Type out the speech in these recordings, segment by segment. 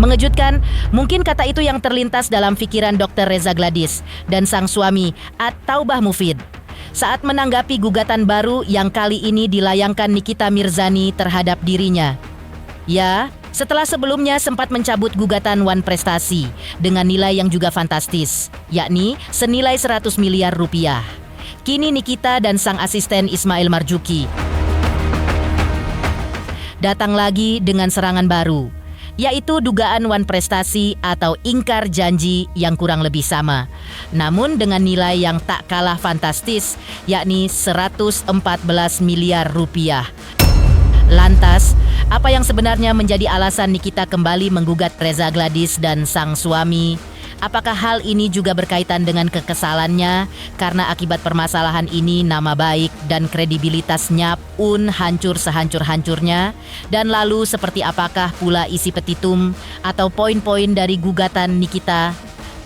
Mengejutkan, mungkin kata itu yang terlintas dalam pikiran Dr. Reza Gladys dan sang suami At-Taubah Mufid saat menanggapi gugatan baru yang kali ini dilayangkan Nikita Mirzani terhadap dirinya. Ya, setelah sebelumnya sempat mencabut gugatan One Prestasi dengan nilai yang juga fantastis, yakni senilai 100 miliar rupiah. Kini Nikita dan sang asisten Ismail Marzuki datang lagi dengan serangan baru, yaitu dugaan One Prestasi atau ingkar janji yang kurang lebih sama, namun dengan nilai yang tak kalah fantastis, yakni 114 miliar rupiah. Lantas, apa yang sebenarnya menjadi alasan Nikita kembali menggugat Reza Gladys dan sang suami? Apakah hal ini juga berkaitan dengan kekesalannya karena akibat permasalahan ini nama baik dan kredibilitasnya pun hancur sehancur-hancurnya? Dan lalu seperti apakah pula isi petitum atau poin-poin dari gugatan Nikita?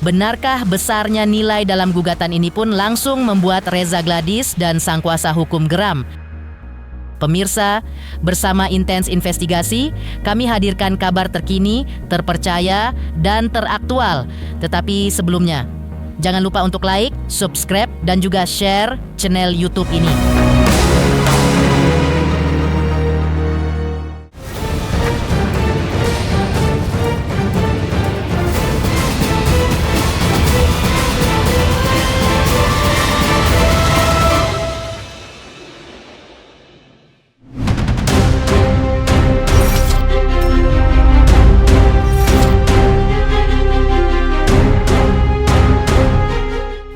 Benarkah besarnya nilai dalam gugatan ini pun langsung membuat Reza Gladys dan sang kuasa hukum geram? Pemirsa, bersama Intens Investigasi, kami hadirkan kabar terkini, terpercaya, dan teraktual. Tetapi sebelumnya, jangan lupa untuk like, subscribe, dan juga share channel YouTube ini.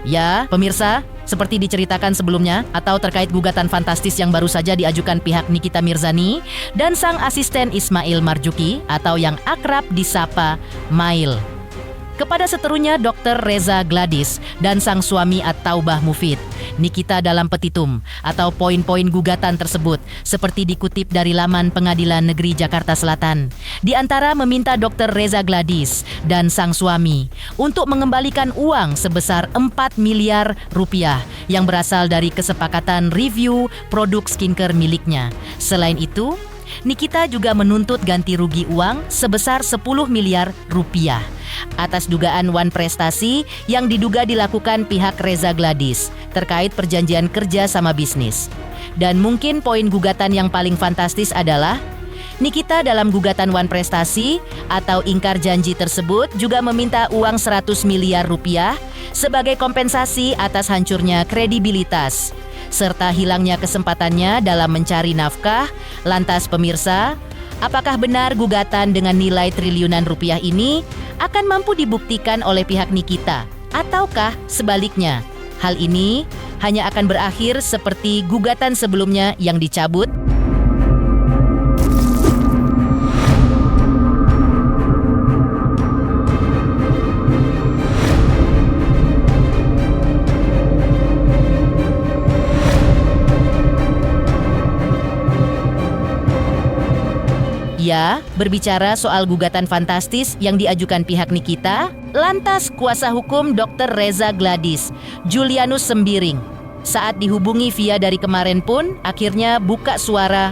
Ya, pemirsa, seperti diceritakan sebelumnya atau terkait gugatan fantastis yang baru saja diajukan pihak Nikita Mirzani dan sang asisten Ismail Marzuki atau yang akrab disapa Mail. Kepada seterunya Dr. Reza Gladys dan sang suami At-Taubah Mufid, Nikita dalam petitum atau poin-poin gugatan tersebut seperti dikutip dari laman Pengadilan Negeri Jakarta Selatan. Di antara meminta Dr. Reza Gladys dan sang suami untuk mengembalikan uang sebesar 4 miliar rupiah yang berasal dari kesepakatan review produk skincare miliknya. Selain itu, Nikita juga menuntut ganti rugi uang sebesar 10 miliar rupiah atas dugaan One Prestasi yang diduga dilakukan pihak Reza Gladys terkait perjanjian kerja sama bisnis. Dan mungkin poin gugatan yang paling fantastis adalah Nikita dalam gugatan One Prestasi atau ingkar janji tersebut juga meminta uang 100 miliar rupiah sebagai kompensasi atas hancurnya kredibilitas serta hilangnya kesempatannya dalam mencari nafkah. Lantas pemirsa, apakah benar gugatan dengan nilai triliunan rupiah ini akan mampu dibuktikan oleh pihak Nikita? Ataukah sebaliknya, hal ini hanya akan berakhir seperti gugatan sebelumnya yang dicabut? Ya, berbicara soal gugatan fantastis yang diajukan pihak Nikita, lantas kuasa hukum Dr. Reza Gladys, Julianus Sembiring, saat dihubungi via dari kemarin pun akhirnya buka suara.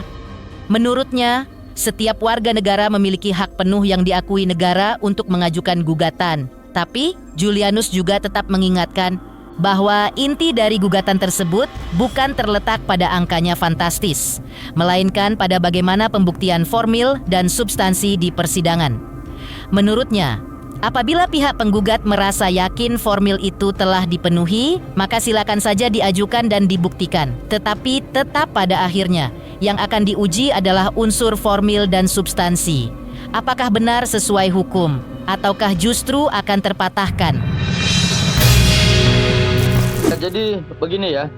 Menurutnya, setiap warga negara memiliki hak penuh yang diakui negara untuk mengajukan gugatan. Tapi, Julianus juga tetap mengingatkan bahwa inti dari gugatan tersebut bukan terletak pada angkanya fantastis, melainkan pada bagaimana pembuktian formil dan substansi di persidangan. Menurutnya, apabila pihak penggugat merasa yakin formil itu telah dipenuhi, maka silakan saja diajukan dan dibuktikan. Tetapi tetap pada akhirnya, yang akan diuji adalah unsur formil dan substansi. Apakah benar sesuai hukum, ataukah justru akan terpatahkan? Jadi begini ya,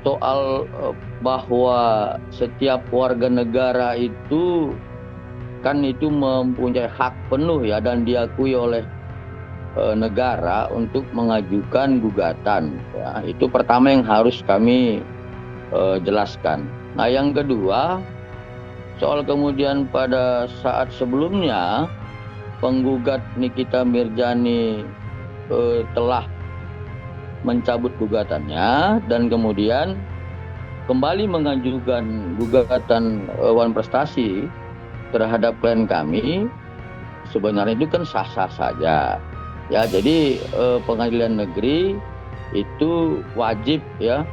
soal bahwa setiap warga negara itu kan itu mempunyai hak penuh ya dan diakui oleh negara untuk mengajukan gugatan ya. Itu pertama yang harus kami jelaskan. Nah, yang kedua, soal kemudian pada saat sebelumnya penggugat Nikita Mirzani telah mencabut gugatannya dan kemudian kembali mengajukan gugatan One Prestasi terhadap klien kami. sebenarnya itu kan sah-sah saja. Ya, jadi pengadilan negeri itu wajib ya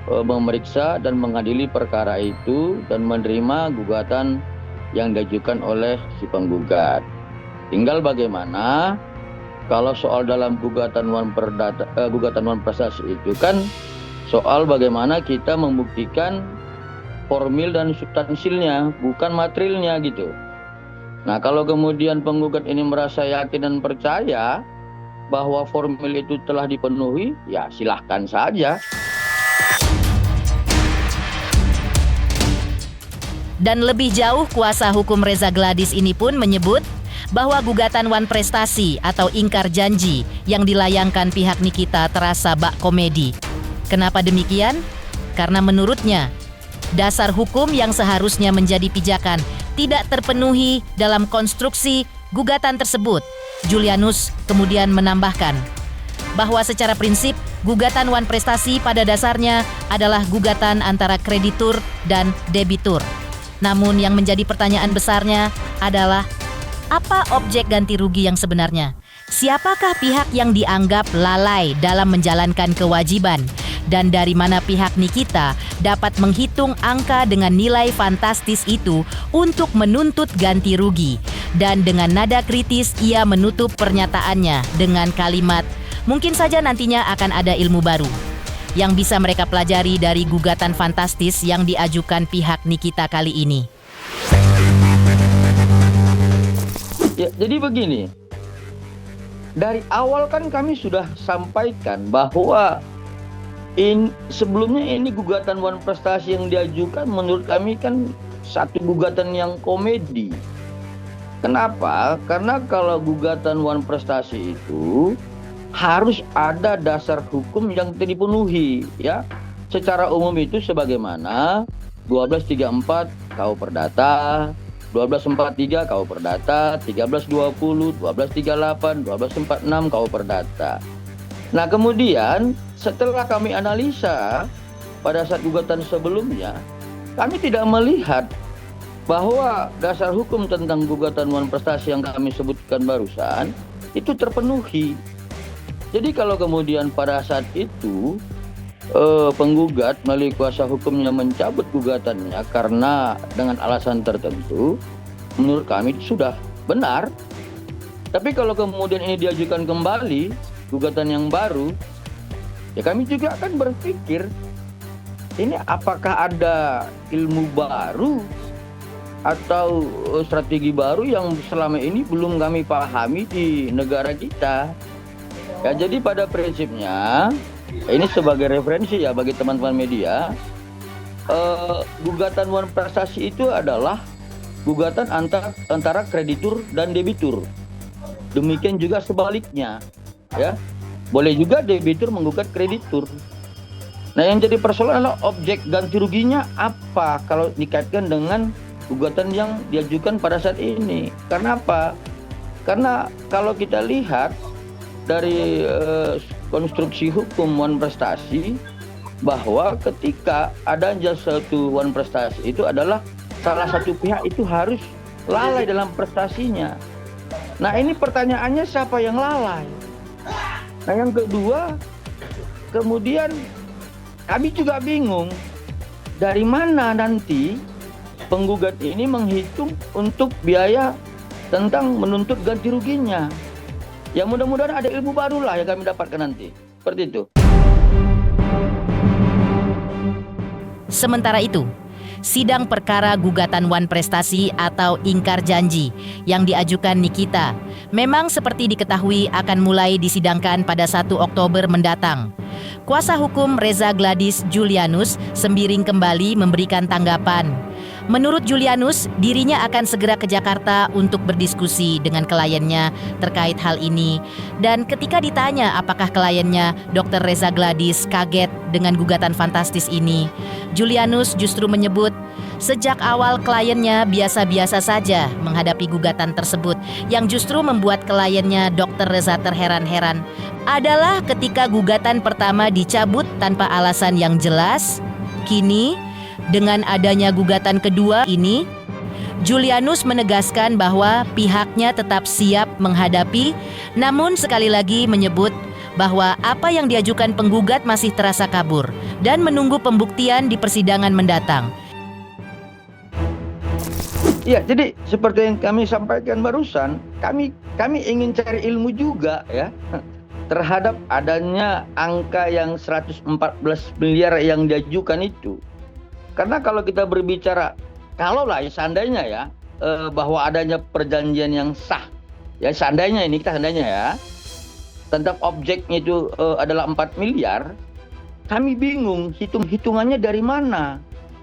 memeriksa dan mengadili perkara itu dan menerima gugatan yang diajukan oleh si penggugat. Tinggal bagaimana kalau soal dalam gugatan wan prestasi itu kan soal bagaimana kita membuktikan formil dan substansilnya, bukan materialnya gitu. Nah, kalau kemudian penggugat ini merasa yakin dan percaya bahwa formil itu telah dipenuhi, ya silahkan saja. Dan lebih jauh, kuasa hukum Reza Gladys ini pun menyebut bahwa gugatan wan prestasi atau ingkar janji yang dilayangkan pihak Nikita terasa bak komedi. Kenapa demikian? Karena menurutnya, dasar hukum yang seharusnya menjadi pijakan tidak terpenuhi dalam konstruksi gugatan tersebut. Julianus kemudian menambahkan bahwa secara prinsip gugatan wan prestasi pada dasarnya adalah gugatan antara kreditur dan debitur. Namun yang menjadi pertanyaan besarnya adalah apa objek ganti rugi yang sebenarnya? Siapakah pihak yang dianggap lalai dalam menjalankan kewajiban? Dan dari mana pihak Nikita dapat menghitung angka dengan nilai fantastis itu untuk menuntut ganti rugi? Dan dengan nada kritis ia menutup pernyataannya dengan kalimat, mungkin saja nantinya akan ada ilmu baru yang bisa mereka pelajari dari gugatan fantastis yang diajukan pihak Nikita kali ini. Ya, jadi begini, dari awal kan kami sudah sampaikan bahwa sebelumnya ini gugatan wan prestasi yang diajukan menurut kami kan satu gugatan yang komedi. Kenapa? Karena kalau gugatan wan prestasi itu harus ada dasar hukum yang dipenuhi, ya. Secara umum itu sebagaimana 1234 KU Perdata, 1243 KU Perdata, 1320, 1238, 1246 KU Perdata. Nah, kemudian setelah kami analisa pada saat gugatan sebelumnya, kami tidak melihat bahwa dasar hukum tentang gugatan wan prestasi yang kami sebutkan barusan itu terpenuhi. Jadi kalau kemudian pada saat itu penggugat melalui kuasa hukumnya mencabut gugatannya karena dengan alasan tertentu, menurut kami itu sudah benar. Tapi kalau kemudian ini diajukan kembali gugatan yang baru, ya kami juga akan berpikir ini apakah ada ilmu baru atau strategi baru yang selama ini belum kami pahami di negara kita. Ya, jadi pada prinsipnya ini sebagai referensi ya bagi teman-teman media, gugatan wan prestasi itu adalah gugatan antara kreditur dan debitur. Demikian juga sebaliknya, ya. Boleh juga debitur menggugat kreditur. Nah, yang jadi persoalan adalah objek ganti ruginya apa kalau dikaitkan dengan gugatan yang diajukan pada saat ini. Karena apa? Karena kalau kita lihat dari konstruksi hukum wan prestasi bahwa ketika adanya suatu wan prestasi itu adalah salah satu pihak itu harus lalai dalam prestasinya. Nah, ini pertanyaannya siapa yang lalai? Nah, yang kedua, kemudian kami juga bingung dari mana nanti penggugat ini menghitung untuk biaya tentang menuntut ganti ruginya. Ya, mudah-mudahan ada ilmu baru lah yang kami dapatkan nanti. Seperti itu. Sementara itu, sidang perkara gugatan wan prestasi atau ingkar janji yang diajukan Nikita memang seperti diketahui akan mulai disidangkan pada 1 Oktober mendatang. Kuasa hukum Reza Gladys Julianus sembiring kembali memberikan tanggapan. Menurut Julianus, dirinya akan segera ke Jakarta untuk berdiskusi dengan kliennya terkait hal ini. Dan ketika ditanya apakah kliennya Dr. Reza Gladys kaget dengan gugatan fantastis ini, Julianus justru menyebut sejak awal kliennya biasa-biasa saja menghadapi gugatan tersebut. Yang justru membuat kliennya Dr. Reza terheran-heran adalah ketika gugatan pertama dicabut tanpa alasan yang jelas. Kini dengan adanya gugatan kedua ini, Julianus menegaskan bahwa pihaknya tetap siap menghadapi, namun sekali lagi menyebut bahwa apa yang diajukan penggugat masih terasa kabur dan menunggu pembuktian di persidangan mendatang. Ya, jadi seperti yang kami sampaikan barusan, kami ingin cari ilmu juga ya terhadap adanya angka yang 114 miliar yang diajukan itu. Karena kalau kita berbicara, kalaulah seandainya ya bahwa adanya perjanjian yang sah, ya seandainya ya, tentang objeknya itu adalah 4 miliar, kami bingung hitungannya dari mana.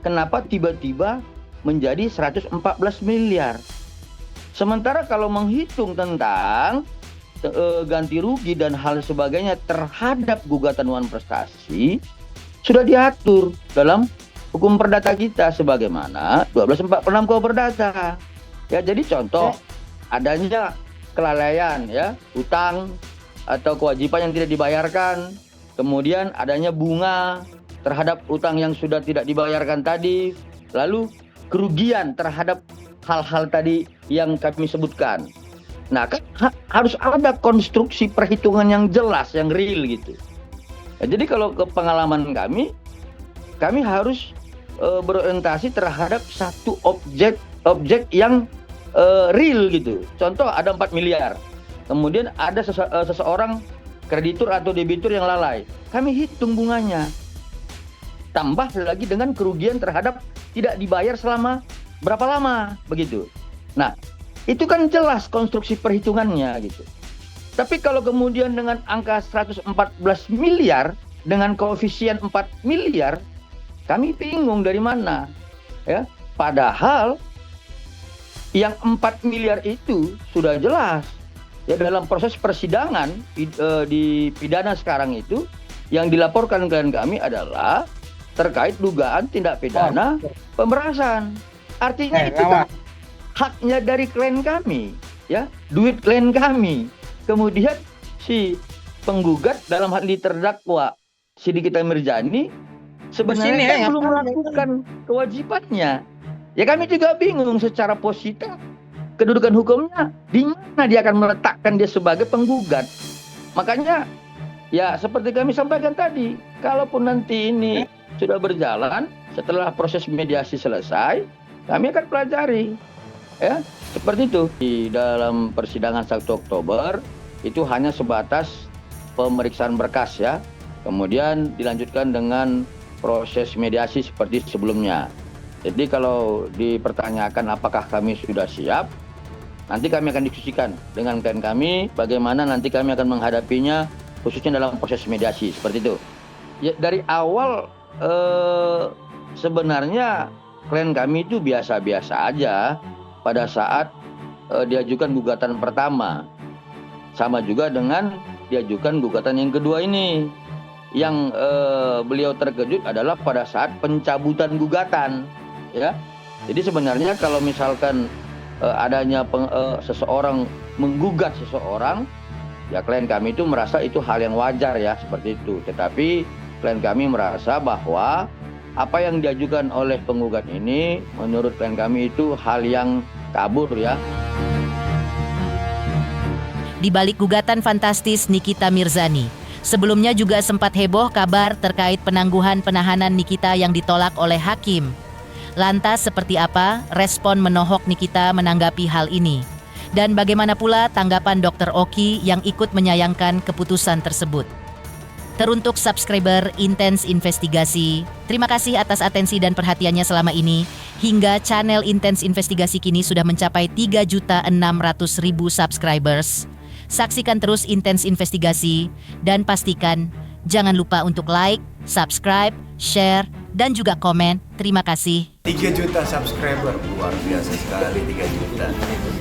Kenapa tiba-tiba menjadi 114 miliar? Sementara kalau menghitung tentang ganti rugi dan hal sebagainya terhadap gugatan wan prestasi, sudah diatur dalam hukum perdata kita sebagaimana 1246 KUH Perdata. Ya, jadi contoh adanya kelalaian ya, utang atau kewajiban yang tidak dibayarkan, kemudian adanya bunga terhadap utang yang sudah tidak dibayarkan tadi, lalu kerugian terhadap hal-hal tadi yang kami sebutkan. Nah, kan harus ada konstruksi perhitungan yang jelas, yang real gitu. Ya, jadi kalau ke pengalaman kami harus berorientasi terhadap satu objek yang real gitu. Contoh ada 4 miliar. Kemudian ada seseorang kreditur atau debitur yang lalai. Kami hitung bunganya. Tambah lagi dengan kerugian terhadap tidak dibayar selama berapa lama begitu. Nah, itu kan jelas konstruksi perhitungannya gitu. Tapi kalau kemudian dengan angka 114 miliar dengan koefisien 4 miliar, kami bingung dari mana, ya. Padahal yang 4 miliar itu sudah jelas, ya dalam proses persidangan di pidana sekarang itu yang dilaporkan ke kami adalah terkait dugaan tindak pidana pemerasan. Artinya itu kan haknya dari klien kami, ya, duit klien kami. Kemudian si penggugat dalam hal ini terdakwa si Nikita Mirzani sebenarnya belum melakukan kewajibannya. Ya kami juga bingung secara positif kedudukan hukumnya di mana dia akan meletakkan dia sebagai penggugat. Makanya ya seperti kami sampaikan tadi, kalaupun nanti ini sudah berjalan setelah proses mediasi selesai, kami akan pelajari. Ya, seperti itu. Di dalam persidangan 1 Oktober itu hanya sebatas pemeriksaan berkas ya. Kemudian dilanjutkan dengan proses mediasi seperti sebelumnya. Jadi kalau dipertanyakan apakah kami sudah siap, nanti kami akan diskusikan dengan klien kami bagaimana nanti kami akan menghadapinya khususnya dalam proses mediasi seperti itu. Ya, dari awal sebenarnya klien kami itu biasa-biasa aja pada saat diajukan gugatan pertama. Sama juga dengan diajukan gugatan yang kedua ini. Yang beliau terkejut adalah pada saat pencabutan gugatan, ya. Jadi sebenarnya kalau misalkan adanya seseorang menggugat seseorang, ya klien kami itu merasa itu hal yang wajar ya seperti itu. Tetapi klien kami merasa bahwa apa yang diajukan oleh penggugat ini menurut klien kami itu hal yang kabur ya. Di balik gugatan fantastis Nikita Mirzani, sebelumnya juga sempat heboh kabar terkait penangguhan penahanan Nikita yang ditolak oleh hakim. Lantas seperti apa respon menohok Nikita menanggapi hal ini? Dan bagaimana pula tanggapan Dr. Oki yang ikut menyayangkan keputusan tersebut? Teruntuk subscriber Intens Investigasi, terima kasih atas atensi dan perhatiannya selama ini. Hingga channel Intens Investigasi kini sudah mencapai 3.600.000 subscribers. Saksikan terus Intens Investigasi dan pastikan jangan lupa untuk like, subscribe, share, dan juga komen. Terima kasih. 3 juta subscriber, luar biasa sekali 3 juta.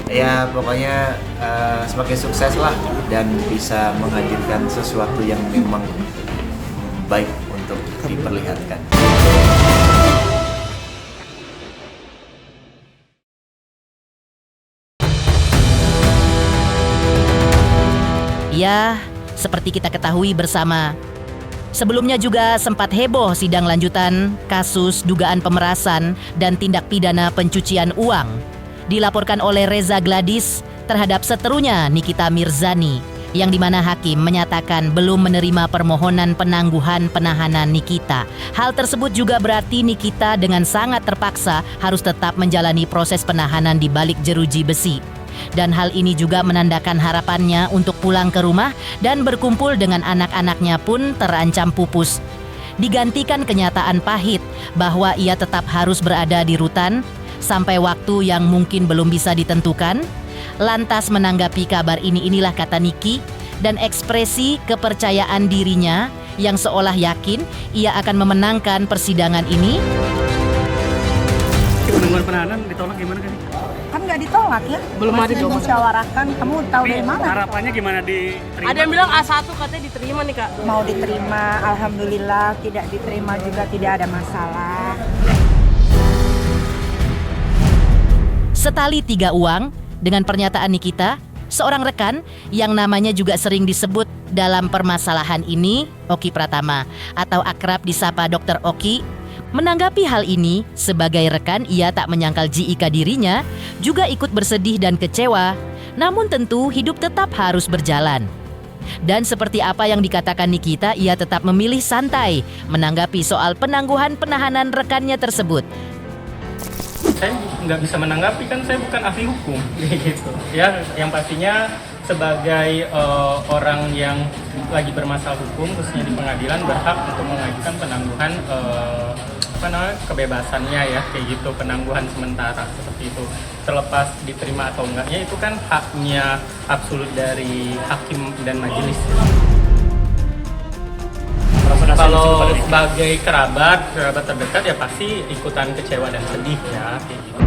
Ya pokoknya semakin sukses lah dan bisa menghadirkan sesuatu yang memang baik untuk diperlihatkan. Ya, seperti kita ketahui bersama, sebelumnya juga sempat heboh sidang lanjutan kasus dugaan pemerasan dan tindak pidana pencucian uang. dilaporkan oleh Reza Gladys terhadap seterunya Nikita Mirzani, yang dimana hakim menyatakan belum menerima permohonan penangguhan penahanan Nikita. Hal tersebut juga berarti Nikita dengan sangat terpaksa harus tetap menjalani proses penahanan di balik jeruji besi. Dan hal ini juga menandakan harapannya untuk pulang ke rumah dan berkumpul dengan anak-anaknya pun terancam pupus. Digantikan kenyataan pahit bahwa ia tetap harus berada di rutan sampai waktu yang mungkin belum bisa ditentukan. Lantas menanggapi kabar inilah kata Niki dan ekspresi kepercayaan dirinya yang seolah yakin ia akan memenangkan persidangan ini. Penangguhan penahanan ditolak gimana kan? Kan nggak ditolak ya. Belum ada Masih jawaban. musyawarahkan. Kamu tahu dari mana? Harapannya gimana diterima? Ada yang bilang A1 katanya diterima nih Kak. Mau diterima, alhamdulillah. Tidak diterima juga tidak ada masalah. Setali 3 uang dengan pernyataan Nikita, seorang rekan yang namanya juga sering disebut dalam permasalahan ini, Oki Pratama atau akrab disapa Dr. Oki, menanggapi hal ini sebagai rekan ia tak menyangkal jika dirinya juga ikut bersedih dan kecewa, namun tentu hidup tetap harus berjalan. Dan seperti apa yang dikatakan Nikita, ia tetap memilih santai menanggapi soal penangguhan penahanan rekannya tersebut. Saya nggak bisa menanggapi, kan saya bukan ahli hukum gitu ya. Yang pastinya sebagai orang yang lagi bermasalah hukum khususnya di pengadilan berhak untuk mengajukan penangguhan kebebasannya ya, kayak gitu, penangguhan sementara seperti itu. Terlepas diterima atau enggaknya itu kan haknya absolut dari hakim dan majelis. Kalau sebagai kerabat terdekat ya pasti ikutan kecewa dan sedih ya, kayak gitu.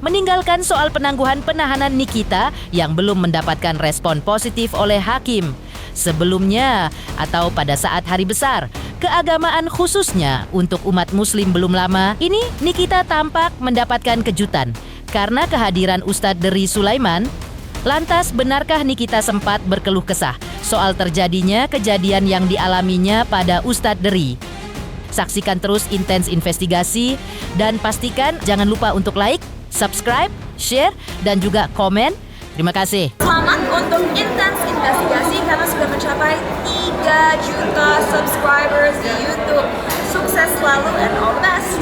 Meninggalkan soal penangguhan penahanan Nikita yang belum mendapatkan respon positif oleh hakim. Sebelumnya atau pada saat hari besar keagamaan khususnya untuk umat muslim belum lama ini, Nikita tampak mendapatkan kejutan karena kehadiran Ustadz Dery Sulaiman. Lantas benarkah Nikita sempat berkeluh kesah soal terjadinya kejadian yang dialaminya pada Ustadz Dery? Saksikan terus Intens Investigasi dan pastikan jangan lupa untuk like, subscribe, share, dan juga komen. Terima kasih. Selamat untuk Intens Investigasi karena sudah mencapai 3 juta subscribers di YouTube. Sukses selalu and all the best.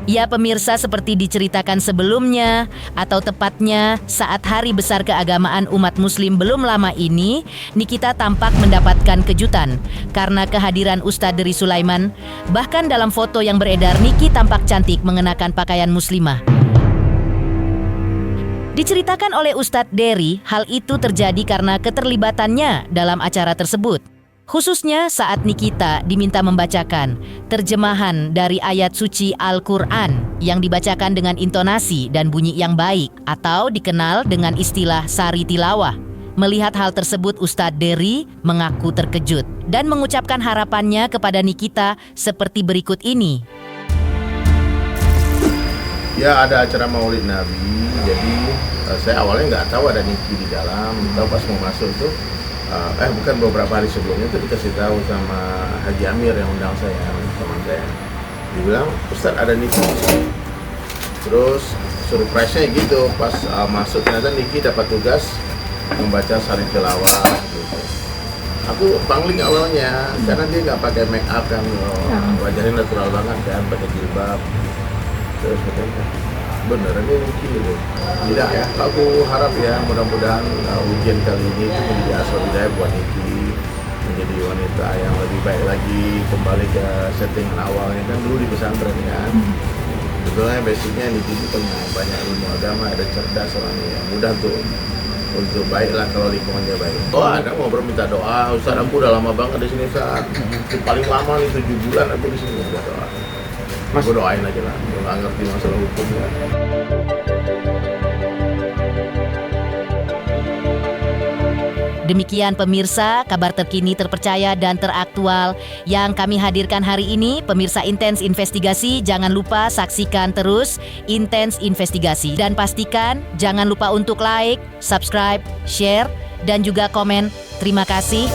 Ya pemirsa, seperti diceritakan sebelumnya atau tepatnya saat hari besar keagamaan umat muslim belum lama ini, Nikita tampak mendapatkan kejutan karena kehadiran Ustadz Dery Sulaiman. Bahkan dalam foto yang beredar, Niki tampak cantik mengenakan pakaian muslimah. Diceritakan oleh Ustadz Dery, hal itu terjadi karena keterlibatannya dalam acara tersebut. Khususnya saat Nikita diminta membacakan terjemahan dari ayat suci Al-Quran yang dibacakan dengan intonasi dan bunyi yang baik atau dikenal dengan istilah sari tilawah. Melihat hal tersebut, Ustadz Dery mengaku terkejut dan mengucapkan harapannya kepada Nikita seperti berikut ini. Ya, ada acara Maulid Nabi, jadi saya awalnya nggak tahu ada Niki di dalam, tahu pas mau masuk itu. Bukan, beberapa hari sebelumnya itu dikasih tahu sama Haji Amir yang undang saya, teman saya. Dibilang, Ustadz ada Niki. Terus surprise-nya gitu, pas masuk ternyata Niki dapat tugas membaca sari tilawah gitu. Aku pangling awalnya karena dia nggak pakai make up kan, wajahnya natural banget kan, pakai jilbab. Terus katanya, beneran ini Niki gitu. Tidak ya, aku harap ya mudah-mudahan ujian kali ini itu menjadi asal hidayah buat Niki, menjadi wanita yang lebih baik lagi, kembali ke settingan awalnya kan dulu di pesantren kan. Sebetulnya basicnya Niki itu punya banyak ilmu agama, ada cerdas orangnya, ya. Mudah untuk baiklah kalau lingkungannya baik. Oh, ada mau minta doa, Ustaz aku udah lama banget di sini Ustaz. Paling lama nih 7 bulan aku di sini minta doa. Mas, gue doain aja lah, gue gak ngerti masalah hukum ya. Demikian pemirsa, kabar terkini, terpercaya, dan teraktual yang kami hadirkan hari ini. Pemirsa Intens Investigasi, jangan lupa saksikan terus Intens Investigasi. Dan pastikan jangan lupa untuk like, subscribe, share, dan juga komen. Terima kasih.